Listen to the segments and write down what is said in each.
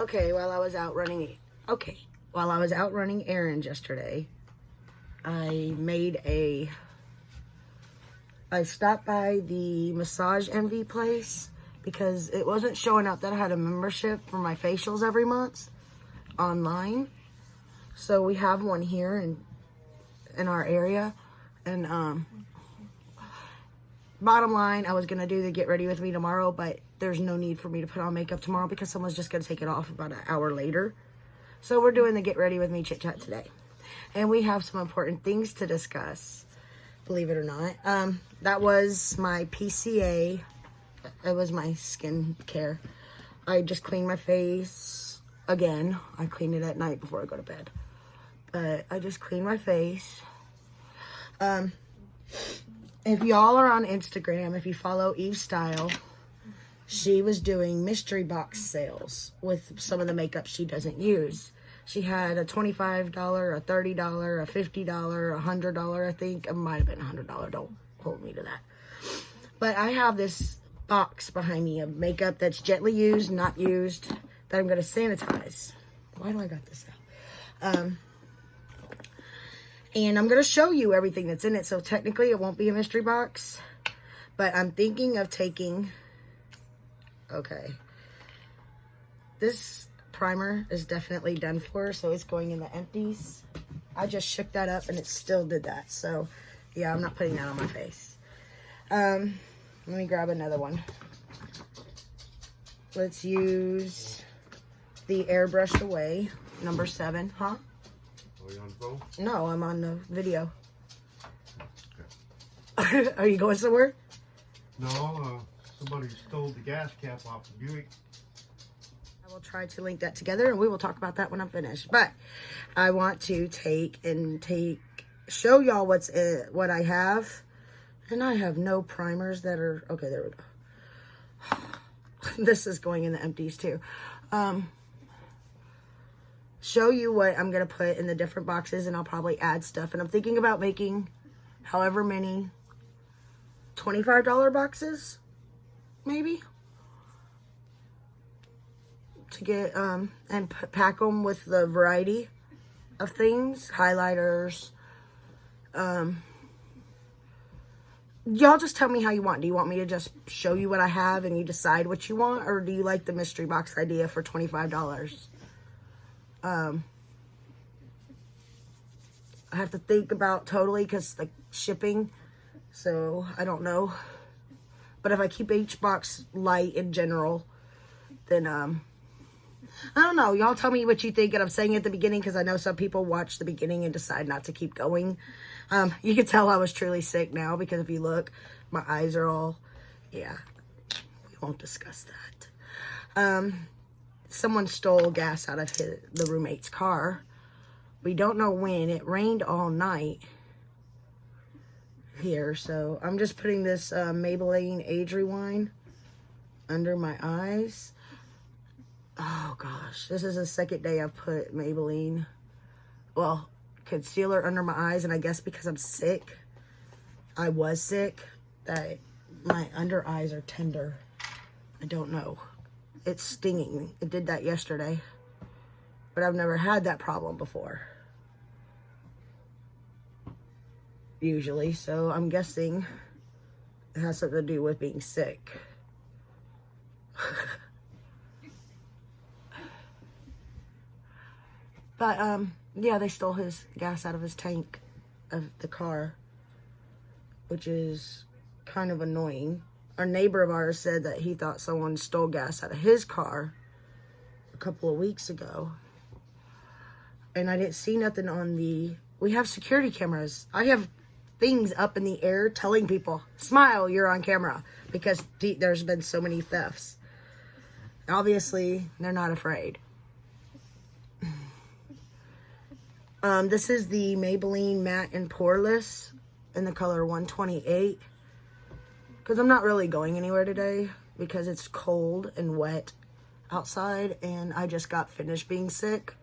Okay, while I was out running errands yesterday, I stopped by the Massage Envy place because it wasn't showing up that I had a membership for my facials every month online. So we have one here in our area, and bottom line, I was gonna do the get ready with me tomorrow, but there's no need for me to put on makeup tomorrow because someone's just gonna take it off about an hour later. So we're doing the get ready with me chit chat today, and we have some important things to discuss, believe it or not. That was my PCA. It was my skin care. I just cleaned my face again. I clean it at night before I go to bed, but I just cleaned my face. If y'all are on Instagram, if you follow Eve Style, she was doing mystery box sales with some of the makeup she doesn't use. She had a $25, a $30, a $50, a $100, I think. It might have been $100. Don't hold me to that. But I have this box behind me of makeup that's gently used, not used, that I'm going to sanitize. Why do I got this out? And I'm going to show you everything that's in it. So technically it won't be a mystery box. But I'm thinking of taking... Okay. This primer is definitely done for. So it's going in the empties. I just shook that up and it still did that. So yeah, I'm not putting that on my face. Let me grab another one. Let's use the Airbrush Away, number 7. Huh? Are you on the phone? No, I'm on the video. Okay. Are you going somewhere? No, somebody stole the gas cap off the Buick. I will try to link that together, and we will talk about that when I'm finished. But I want to show y'all what I have. And I have no primers that are... Okay, there we go. This is going in the empties, too. Show you what I'm going to put in the different boxes, and I'll probably add stuff. And I'm thinking about making however many $25 boxes, maybe, to get, and pack them with the variety of things, highlighters. Y'all just tell me how you want. Do you want me to just show you what I have and you decide what you want? Or do you like the mystery box idea for $25? I have to think about totally because the shipping. So I don't know. But if I keep each box light in general, then I don't know. Y'all tell me what you think. And I'm saying at the beginning because I know some people watch the beginning and decide not to keep going. You can tell I was truly sick now because if you look, my eyes are all, yeah, we won't discuss that. Someone stole gas out of the roommate's car. We don't know when. It rained all night here. So I'm just putting this Maybelline Age Rewind under my eyes. Oh gosh, this is the second day I've put Maybelline, well, concealer under my eyes, and I guess because I'm sick, I was sick, that my under eyes are tender. I don't know. It's stinging. It did that yesterday, but I've never had that problem before, usually, so I'm guessing it has something to do with being sick. But, yeah, they stole his gas out of his tank of the car, which is kind of annoying. Our neighbor of ours said that he thought someone stole gas out of his car a couple of weeks ago. And I didn't see nothing on we have security cameras. I have things up in the air telling people, smile, you're on camera, because there's been so many thefts. Obviously, they're not afraid. This is the Maybelline Matte and Poreless in the color 128. Because I'm not really going anywhere today because it's cold and wet outside and I just got finished being sick.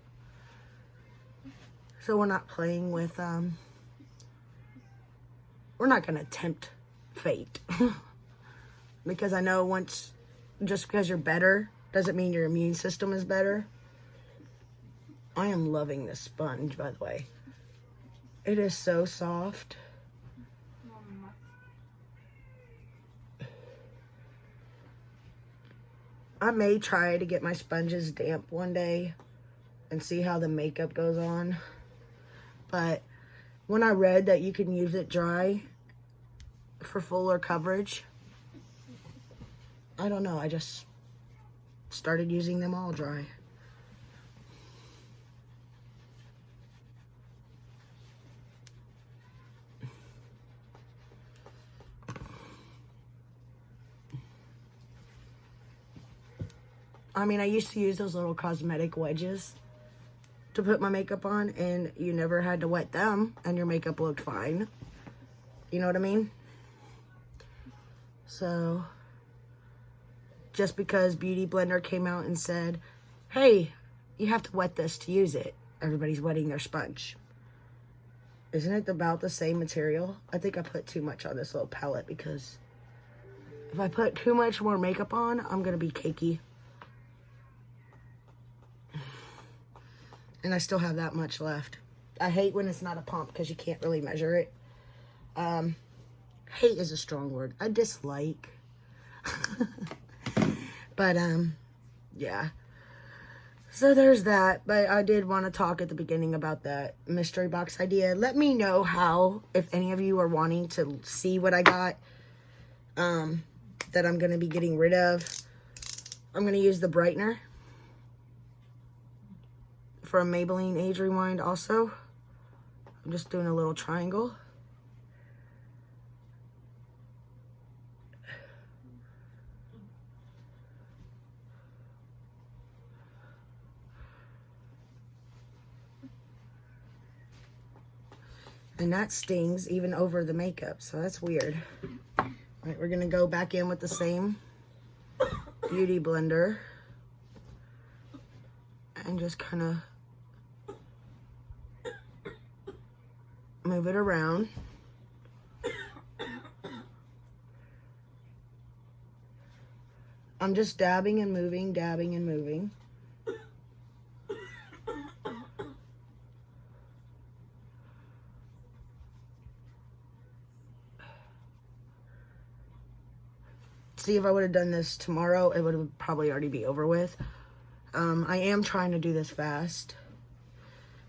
So we're not playing with, we're not going to tempt fate. Because I know just because you're better Doesn't mean your immune system is better. I am loving this sponge, by the way. It is so soft. I may try to get my sponges damp one day and see how the makeup goes on. But when I read that you can use it dry for fuller coverage, I don't know, I just started using them all dry. I mean, I used to use those little cosmetic wedges to put my makeup on, and you never had to wet them, and your makeup looked fine. You know what I mean? So, just because Beauty Blender came out and said, hey, you have to wet this to use it, everybody's wetting their sponge. Isn't it about the same material? I think I put too much on this little palette, because if I put too much more makeup on, I'm going to be cakey. And I still have that much left. I hate when it's not a pump because you can't really measure it. Hate is a strong word. I dislike. But, yeah. So there's that. But I did want to talk at the beginning about that mystery box idea. Let me know how, if any of you are wanting to see what I got, that I'm going to be getting rid of. I'm going to use the brightener from Maybelline Age Rewind also. I'm just doing a little triangle. And that stings even over the makeup, so that's weird. All right, we're gonna go back in with the same Beauty Blender and just kind of move it around. I'm just dabbing and moving, dabbing and moving. See, if I would have done this tomorrow, it would have probably already be over with. I am trying to do this fast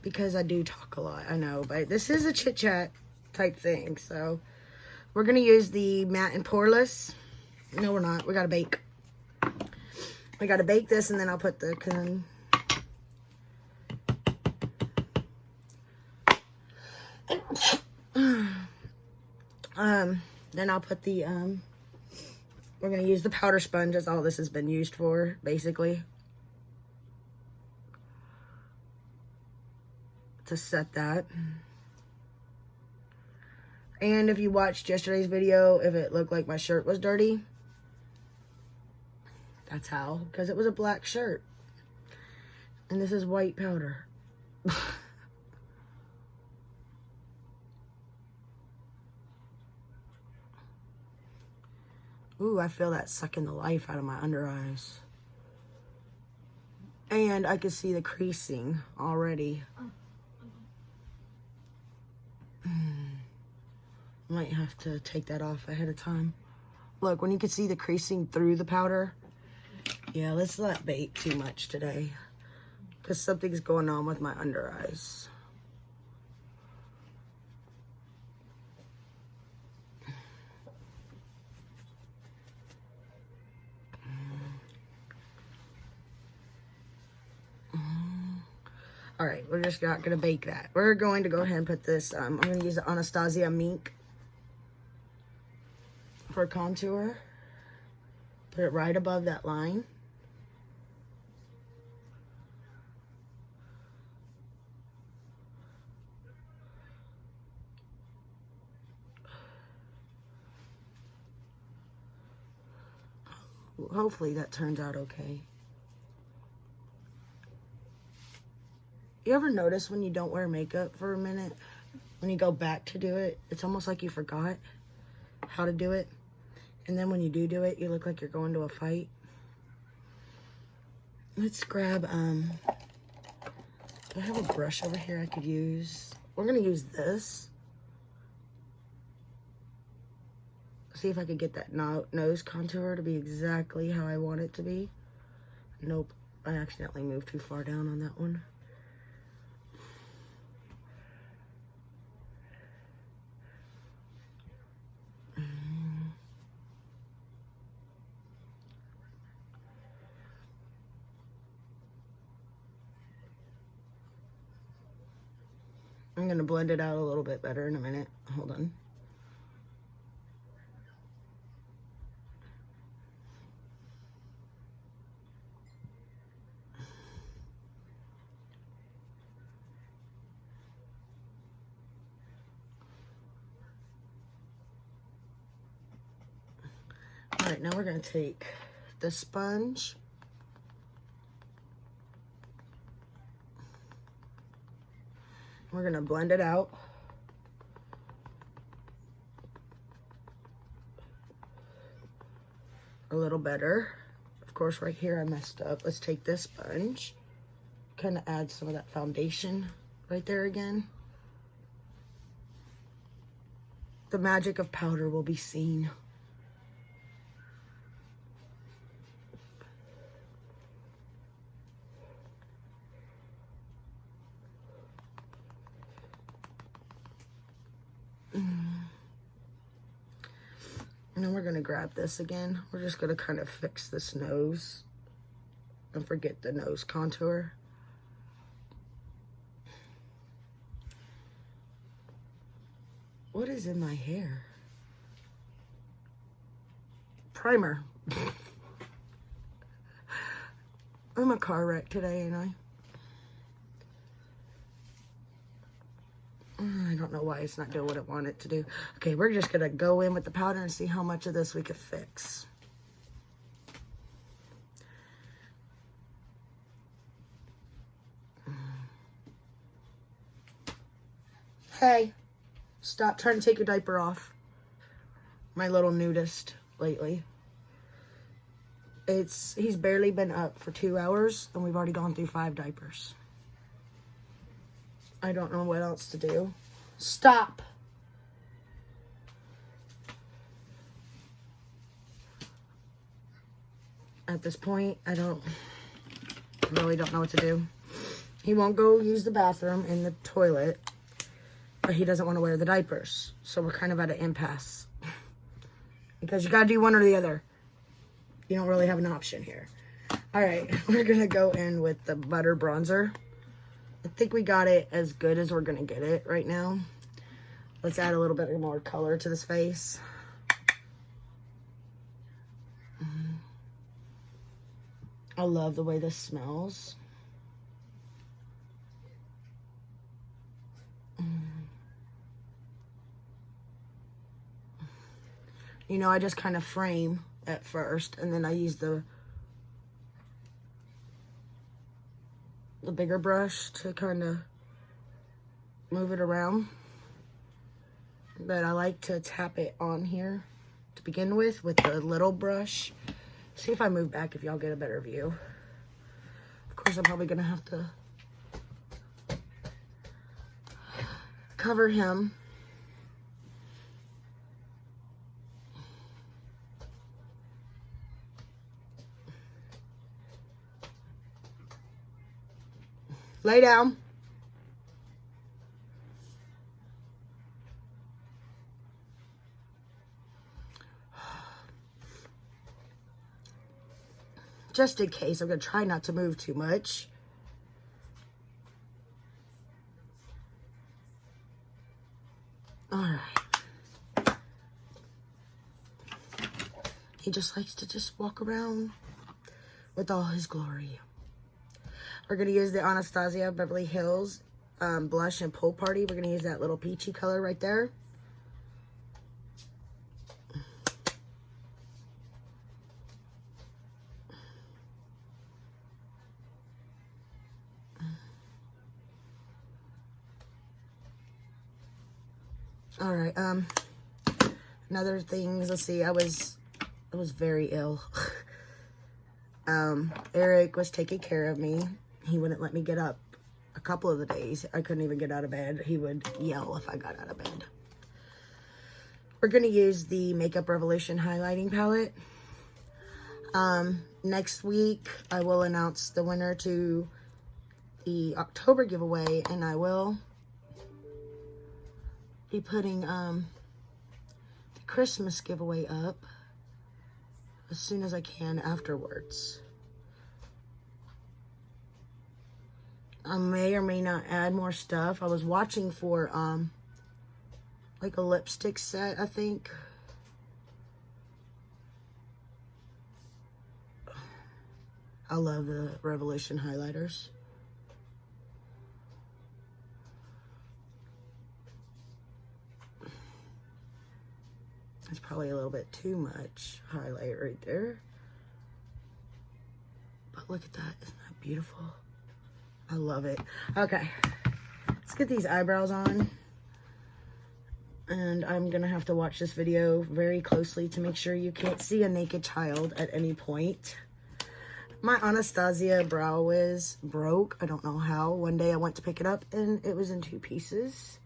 because I do talk a lot, I know, but this is a chit chat type thing. So we're gonna use the matte and poreless. No, we're not. We gotta bake. We gotta bake this, and then I'll put the then I'll put the we're gonna use the powder sponge. That's all this has been used for, basically, to set that. And if you watched yesterday's video, if it looked like my shirt was dirty, that's how, because it was a black shirt. And this is white powder. Ooh, I feel that sucking the life out of my under eyes. And I can see the creasing already. Might have to take that off ahead of time. Look, when you can see the creasing through the powder. Yeah, let's not bake too much today, because something's going on with my under eyes. All right, we're just not gonna bake that. We're going to go ahead and put this, I'm gonna use the Anastasia Mink for contour. Put it right above that line. Hopefully that turns out okay. You ever notice when you don't wear makeup for a minute, when you go back to do it, it's almost like you forgot how to do it? And then when you do it, you look like you're going to a fight. let's grab, do I have a brush over here I could use? We're gonna use this. See if I could get that nose contour to be exactly how I want it to be. Nope, I accidentally moved too far down on that one. I'm gonna blend it out a little bit better in a minute. Hold on. All right, now we're gonna take the sponge. We're gonna blend it out. A little better. Of course, right here I messed up. Let's take this sponge. Kind of add some of that foundation right there again. The magic of powder will be seen. And then we're gonna grab this again. We're just gonna kind of fix this nose and forget the nose contour. What is in my hair? Primer. I'm a car wreck today, ain't I? I don't know why it's not doing what it wanted to do. Okay, we're just gonna go in with the powder and see how much of this we could fix. Hey, stop trying to take your diaper off. My little nudist lately. He's barely been up for 2 hours and we've already gone through 5 diapers. I don't know what else to do. Stop. At this point, I really don't know what to do. He won't go use the bathroom in the toilet, but he doesn't want to wear the diapers. So we're kind of at an impasse. Because you gotta do one or the other. You don't really have an option here. All right, we're gonna go in with the butter bronzer. I think we got it as good as we're gonna get it right now. Let's add a little bit more color to this face. I love the way this smells. You know, I just kind of frame at first, and then I use the bigger brush to kind of move it around. But I like to tap it on here to begin with the little brush. See if I move back if y'all get a better view. Of course, I'm probably gonna have to cover him. Lay down. Just in case, I'm going to try not to move too much. All right. He just likes to just walk around with all his glory. We're going to use the Anastasia Beverly Hills blush and Pool Party. We're going to use that little peachy color right there. All right, another thing, let's see, I was very ill. Eric was taking care of me. He wouldn't let me get up a couple of the days. I couldn't even get out of bed. He would yell if I got out of bed. We're going to use the Makeup Revolution highlighting palette. Next week, I will announce the winner to the October giveaway, and I will be putting the Christmas giveaway up as soon as I can afterwards. I may or may not add more stuff. I was watching for like a lipstick set, I think. I love the Revolution highlighters. It's probably a little bit too much highlight right there. But look at that. Isn't that beautiful? I love it. Okay. Let's get these eyebrows on. And I'm going to have to watch this video very closely to make sure you can't see a naked child at any point. My Anastasia Brow Wiz broke. I don't know how. One day I went to pick it up and it was in 2 pieces.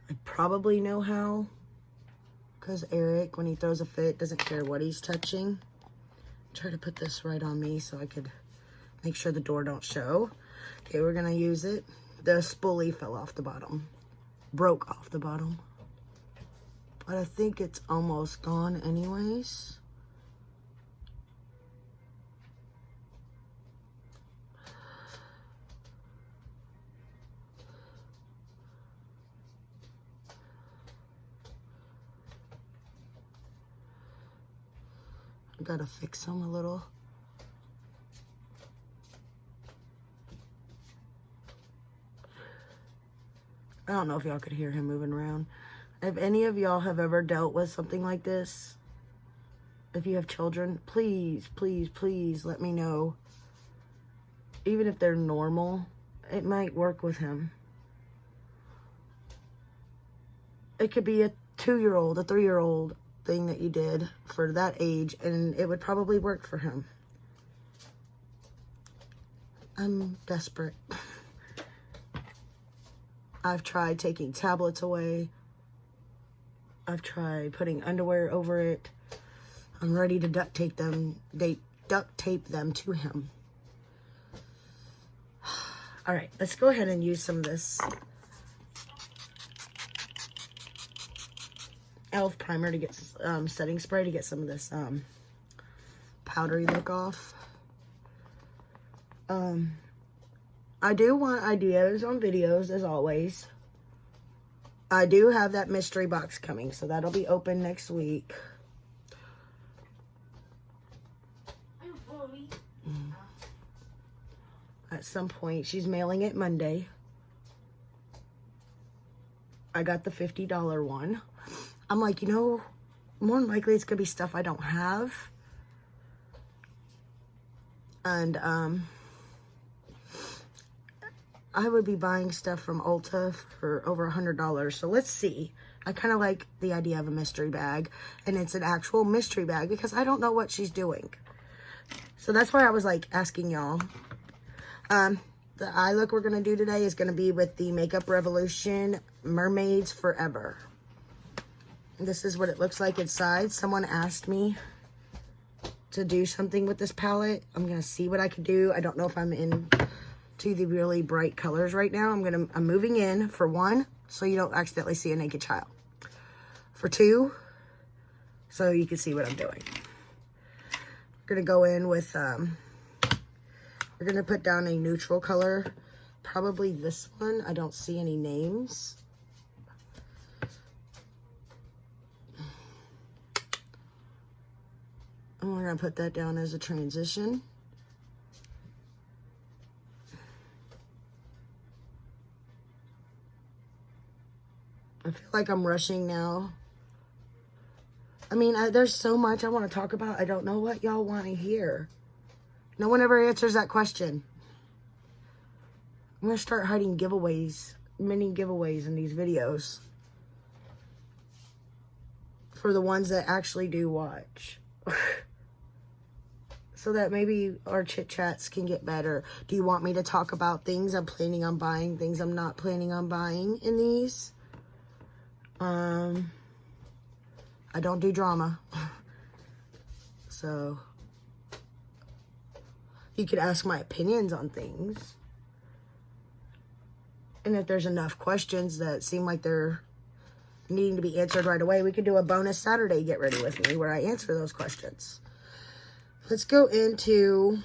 I probably know how. Because Eric, when he throws a fit, doesn't care what he's touching. Try to put this right on me so I could make sure the door don't show. Okay, we're going to use it. The spoolie fell off the bottom. Broke off the bottom. But I think it's almost gone anyways. I gotta fix them a little. I don't know if y'all could hear him moving around. If any of y'all have ever dealt with something like this, if you have children, please, please, please let me know. Even if they're normal, it might work with him. It could be a 2-year-old, a 3-year-old thing that you did for that age, and it would probably work for him. I'm desperate. I've tried taking tablets away. I've tried putting underwear over it. I'm ready to duct tape them to him. All right, let's go ahead and use some of this e.l.f. primer to get setting spray to get some of this powdery look off. I do want ideas on videos, as always. I do have that mystery box coming, so that'll be open next week. At some point. She's mailing it Monday. I got the $50 one. I'm like, you know, more than likely it's gonna be stuff I don't have. And I would be buying stuff from Ulta for over $100. So let's see. I kind of like the idea of a mystery bag, and it's an actual mystery bag because I don't know what she's doing. So that's why I was like asking y'all. The eye look we're gonna do today is gonna be with the Makeup Revolution Mermaids Forever. This is what it looks like inside. Someone asked me to do something with this palette. I'm gonna see what I can do. I don't know if I'm in to the really bright colors right now. I'm moving in for 1, so you don't accidentally see a naked child. For 2, so you can see what I'm doing. We're gonna go in with we're gonna put down a neutral color, probably this one. I don't see any names. And we're gonna put that down as a transition. I feel like I'm rushing now. I mean, there's so much I want to talk about. I don't know what y'all want to hear. No one ever answers that question. I'm going to start hiding giveaways, mini giveaways in these videos. For the ones that actually do watch. so that maybe our chit chats can get better. Do you want me to talk about things I'm planning on buying, things I'm not planning on buying in these? I don't do drama. So you could ask my opinions on things. And if there's enough questions that seem like they're needing to be answered right away, we could do a bonus Saturday Get Ready With Me where I answer those questions. Let's go into...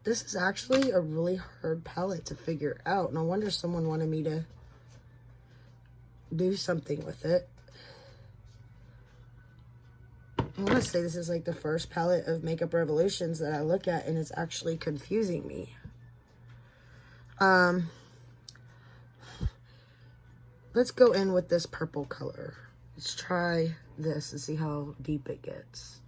This is actually a really hard palette to figure out. No wonder someone wanted me to do something with it. I want to say this is like the first palette of Makeup Revolutions that I look at, and it's actually confusing me. Let's go in with this purple color. Let's try this and see how deep it gets.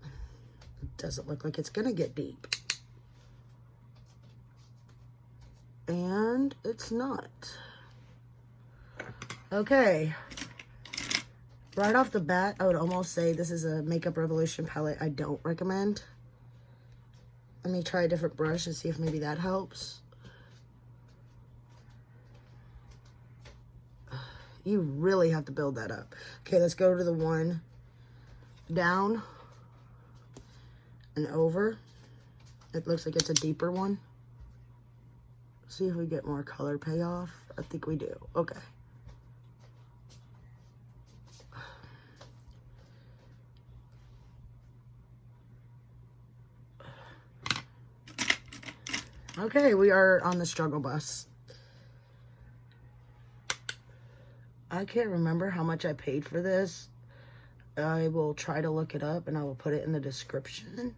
It doesn't look like it's gonna get deep. And it's not. Okay. Right off the bat, I would almost say this is a Makeup Revolution palette I don't recommend. Let me try a different brush and see if maybe that helps. You really have to build that up. Okay, let's go to the one down and over. It looks like it's a deeper one. See if we get more color payoff. I think we do. Okay. Okay, we are on the struggle bus. I can't remember how much I paid for this. I will try to look it up and I will put it in the description.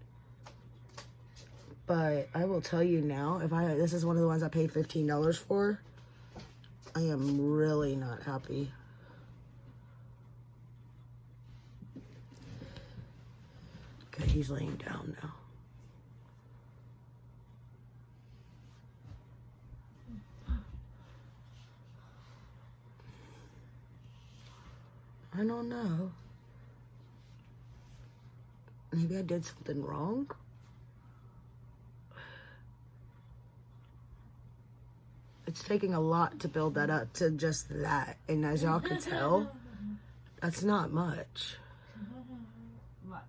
But I will tell you now, this is one of the ones I paid $15 for, I am really not happy. Okay, he's laying down now. I don't know. Maybe I did something wrong. It's taking a lot to build that up to just that. And as y'all can tell, that's not much. Wow.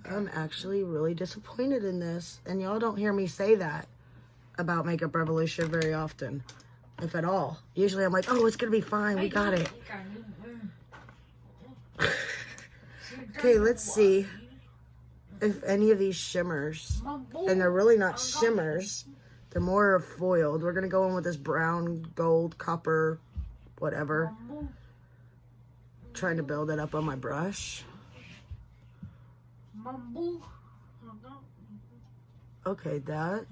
I'm actually really disappointed in this. And y'all don't hear me say that about Makeup Revolution very often, if at all. Usually I'm like, oh, it's gonna be fine, we got it. Okay, let's see if any of these shimmers, and they're really not shimmers, they're more foiled. We're gonna go in with this brown, gold, copper, whatever. Trying to build it up on my brush. Okay, that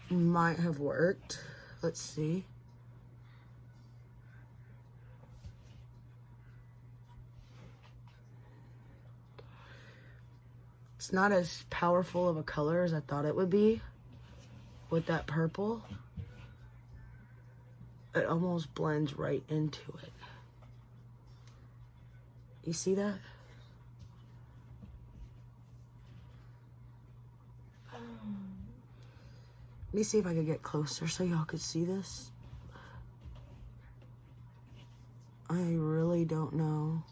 might have worked. Let's see. It's not as powerful of a color as I thought it would be with that purple. It almost blends right into it. You see that? Let me see if I could get closer so y'all could see this. I really don't know.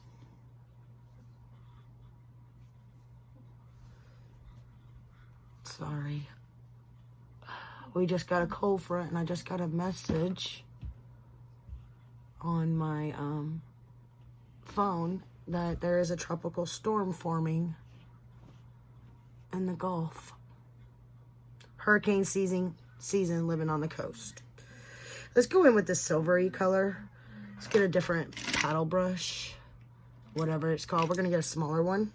Sorry. We just got a cold front and I just got a message on my phone that there is a tropical storm forming in the Gulf. Hurricane season living on the coast. Let's go in with this silvery color. Let's get a different paddle brush, whatever it's called. We're gonna get a smaller one.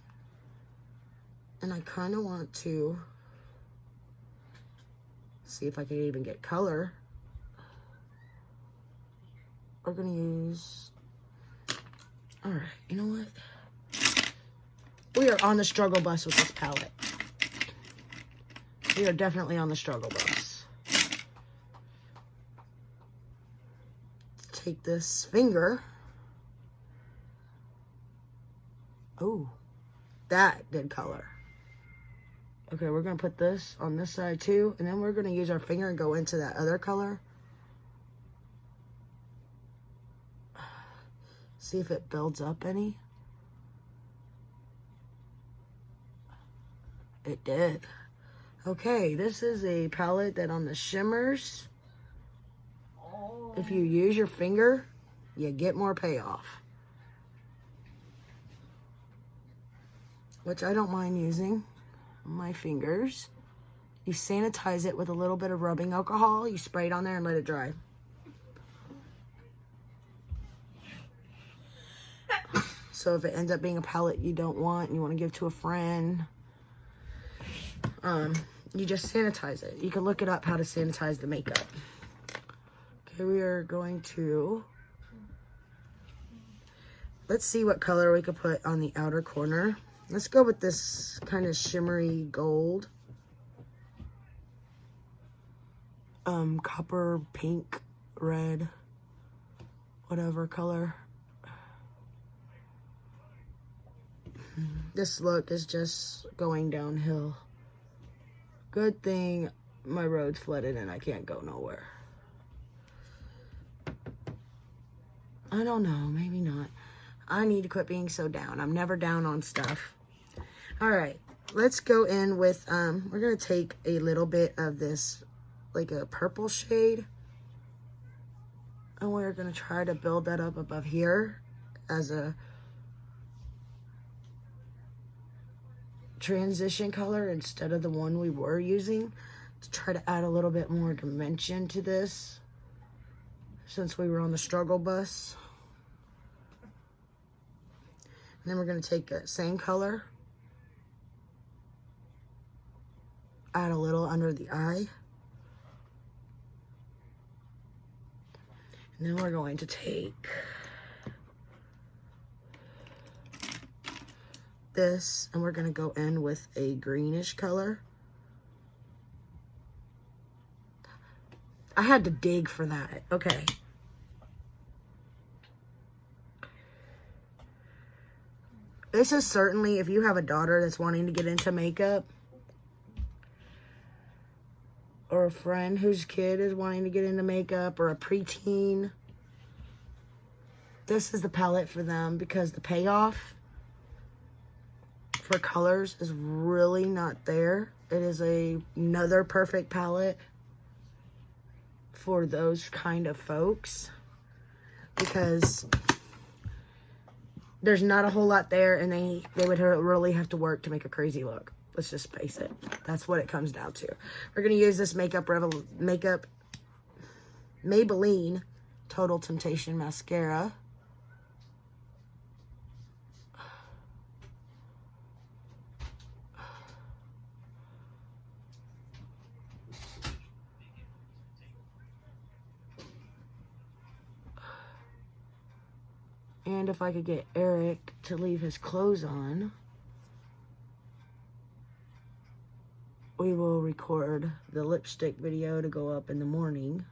And I kind of want to see if I can even get color. We're gonna use, all right, you know what? We are on the struggle bus with this palette. We are definitely on the struggle bus. Take this finger. Oh, that did color. Okay, we're going to put this on this side too, and then we're going to use our finger and go into that other color. See if it builds up any. It did. Okay, this is a palette that on the shimmers, if you use your finger, you get more payoff. Which I don't mind using my fingers. You sanitize it with a little bit of rubbing alcohol. You spray it on there and let it dry. So if it ends up being a palette you don't want and you want to give to a friend, you just sanitize it. You can look it up how to sanitize the makeup. Okay, we are going to, let's see what color we could put on the outer corner. Let's go with this kind of shimmery gold. Copper, pink, red, whatever color. This look is just going downhill. Good thing my road's flooded and I can't go nowhere. I don't know, maybe not. I need to quit being so down. I'm never down on stuff. All right, let's go in with, we're gonna take a little bit of this, like a purple shade. And we're gonna try to build that up above here as a transition color instead of the one we were using, to try to add a little bit more dimension to this since we were on the struggle bus. And then we're going to take that same color, add a little under the eye, and then we're going to take this and we're going to go in with a greenish color. I had to dig for that. Okay. This is certainly, if you have a daughter that's wanting to get into makeup, or a friend whose kid is wanting to get into makeup, or a preteen, this is the palette for them because the payoff for colors is really not there. It is another perfect palette for those kind of folks because there's not a whole lot there and they would really have to work to make a crazy look. Let's just face it. That's what it comes down to. We're going to use this Maybelline Total Temptation Mascara. And if I could get Eric to leave his clothes on, we will record the lipstick video to go up in the morning.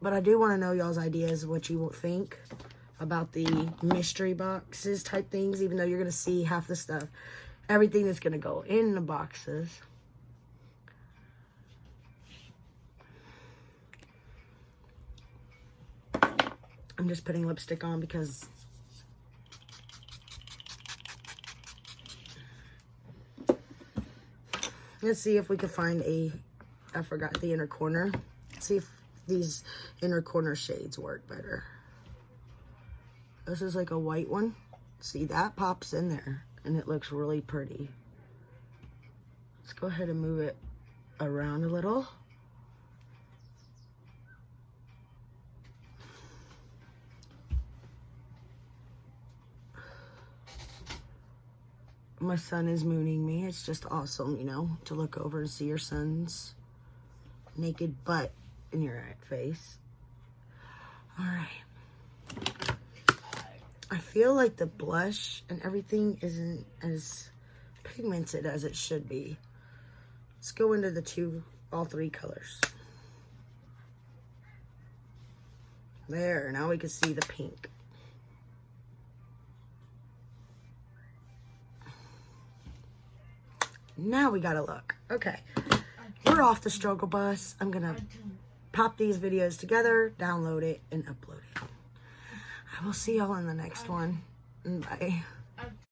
But I do want to know y'all's ideas, what you think about the mystery boxes type things, even though you're going to see half the stuff. Everything that's going to go in the boxes. I'm just putting lipstick on because let's see if we can find I forgot the inner corner. Let's see if these inner corner shades work better. This is like a white one. See, that pops in there and it looks really pretty. Let's go ahead and move it around a little. My son is mooning me. It's just awesome, you know, to look over and see your son's naked butt in your face. All right. I feel like the blush and everything isn't as pigmented as it should be. Let's go into all three colors. There, now we can see the pink. Now we gotta look. Okay, we're off the struggle bus. I'm gonna pop these videos together, download it, and upload it. I will see y'all in the next one. Bye.